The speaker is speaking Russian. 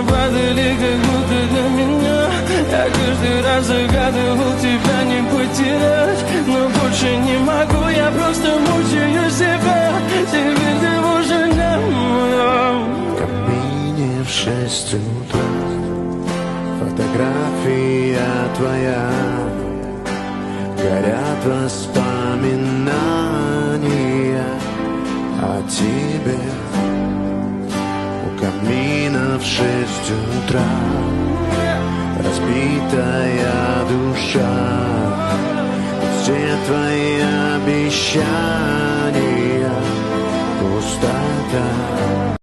падали, как будто для меня. Я каждый раз загадывал тебя не потерять, но больше не могу, я просто мучаю себя. Теперь ты больше не моя. В камине в 6 утра фотография твоя, горят воспоминания о тебе. У камина в 6 утра разбитая душа, все твои обещания пустота.